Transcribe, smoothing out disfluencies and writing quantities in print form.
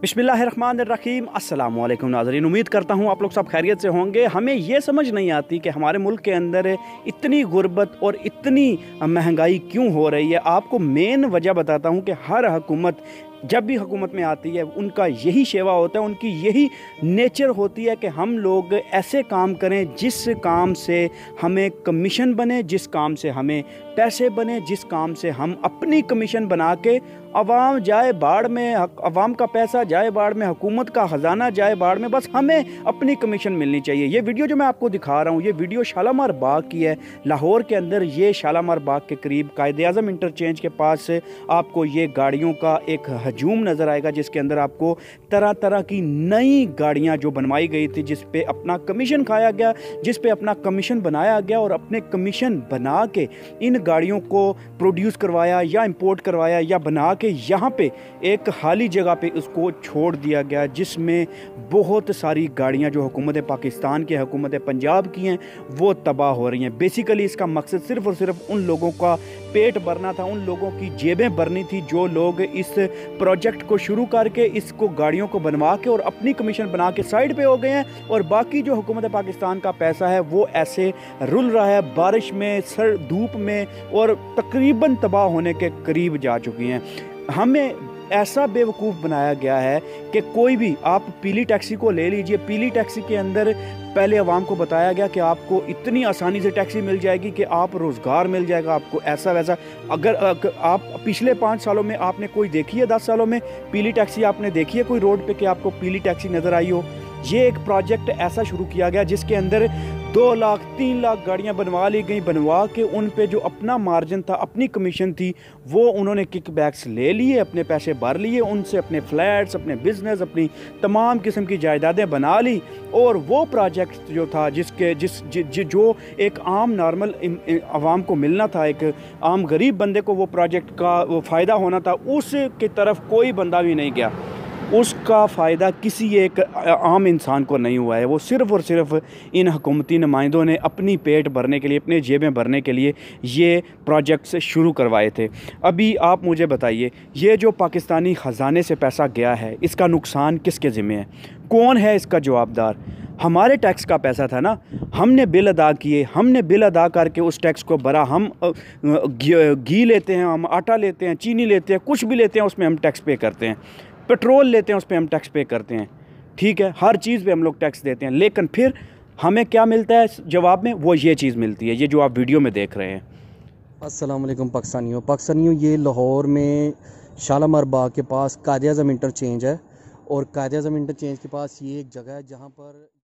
बिस्मिल्लाहिर्रहमानिर्रहीम अस्सलाम वालेकुम नाज़रीन। उम्मीद करता हूँ आप लोग सब खैरियत से होंगे। हमें ये समझ नहीं आती कि हमारे मुल्क के अंदर इतनी गुर्बत और इतनी महंगाई क्यों हो रही है। आपको मेन वजह बताता हूँ कि हर हुकूमत जब भी हुकूमत में आती है उनका यही शेवा होता है, उनकी यही नेचर होती है कि हम लोग ऐसे काम करें जिस काम से हमें कमीशन बने, जिस काम से हमें पैसे बने, जिस काम से हम अपनी कमीशन बना के अवाम जाए बाढ़ में, अवाम का पैसा जाए बाढ़ में, हुकूमत का ख़जाना जाए बाढ़ में, बस हमें अपनी कमीशन मिलनी चाहिए। ये वीडियो जो मैं आपको दिखा रहा हूँ ये वीडियो शालामार बाग की है। लाहौर के अंदर ये शालामार बाग के करीब कायद-ए-आज़म इंटरचेंज के पास आपको ये गाड़ियों का एक हजूम नज़र आएगा, जिसके अंदर आपको तरह तरह की नई गाड़ियाँ जो बनवाई गई थी, जिस पे अपना कमीशन खाया गया, जिस पे अपना कमीशन बनाया गया और अपने कमीशन बना के इन गाड़ियों को प्रोड्यूस करवाया या इंपोर्ट करवाया या बना के यहाँ पे एक खाली जगह पे उसको छोड़ दिया गया, जिसमें बहुत सारी गाड़ियाँ जो हुकूमत पाकिस्तान की, हुकूमत पंजाब की हैं, वो तबाह हो रही हैं। बेसिकली इसका मकसद सिर्फ़ और सिर्फ उन लोगों का पेट भरना था, उन लोगों की जेबें भरनी थी जो लोग इस प्रोजेक्ट को शुरू करके इसको गाड़ियों को बनवा के और अपनी कमीशन बना के साइड पे हो गए हैं, और बाकी जो हुकूमत पाकिस्तान का पैसा है वो ऐसे रुल रहा है बारिश में, सर धूप में, और तकरीबन तबाह होने के करीब जा चुकी हैं। हमें ऐसा बेवकूफ़ बनाया गया है कि कोई भी, आप पीली टैक्सी को ले लीजिए, पीली टैक्सी के अंदर पहले अवाम को बताया गया कि आपको इतनी आसानी से टैक्सी मिल जाएगी कि आप रोज़गार मिल जाएगा आपको, ऐसा वैसा। अगर आप पिछले 5 सालों में आपने कोई देखी है, 10 सालों में पीली टैक्सी आपने देखी है कोई रोड पे कि आपको पीली टैक्सी नज़र आई हो? ये एक प्रोजेक्ट ऐसा शुरू किया गया जिसके अंदर 2 लाख 3 लाख गाड़ियां बनवा ली गई, बनवा के उन पे जो अपना मार्जिन था, अपनी कमीशन थी, वो उन्होंने किकबैक्स ले लिए, अपने पैसे भर लिए, उनसे अपने फ्लैट्स, अपने बिजनेस, अपनी तमाम किस्म की जायदादें बना ली। और वो प्रोजेक्ट जो था जो एक आम नॉर्मल आवाम को मिलना था, एक आम गरीब बंदे को वो प्रोजेक्ट का वो फ़ायदा होना था, उसकी तरफ कोई बंदा भी नहीं गया। उसका फ़ायदा किसी एक आम इंसान को नहीं हुआ है। वो सिर्फ़ और सिर्फ इन हुकूमती नुमाइंदों ने अपनी पेट भरने के लिए, अपने जेबें भरने के लिए ये प्रोजेक्ट्स शुरू करवाए थे। अभी आप मुझे बताइए, ये जो पाकिस्तानी ख़जाने से पैसा गया है, इसका नुकसान किसके ज़िम्मे है? कौन है इसका जवाबदार? हमारे टैक्स का पैसा था ना, हमने बिल अदा किए, हमने बिल अदा करके उस टैक्स को भरा। हम घी लेते हैं, हम आटा लेते हैं, चीनी लेते हैं, कुछ भी लेते हैं उसमें हम टैक्स पे करते हैं, पेट्रोल लेते हैं उस पर हम टैक्स पे करते हैं, ठीक है, हर चीज़ पे हम लोग टैक्स देते हैं। लेकिन फिर हमें क्या मिलता है जवाब में? वो ये चीज़ मिलती है, ये जो आप वीडियो में देख रहे हैं। अस्सलाम वालेकुम पाकिस्तानियों, ये लाहौर में शालामार बाग के पास कायद-ए-आज़म इंटरचेंज है, और कायद-ए-आज़म इंटरचेंज के पास ये एक जगह है जहाँ पर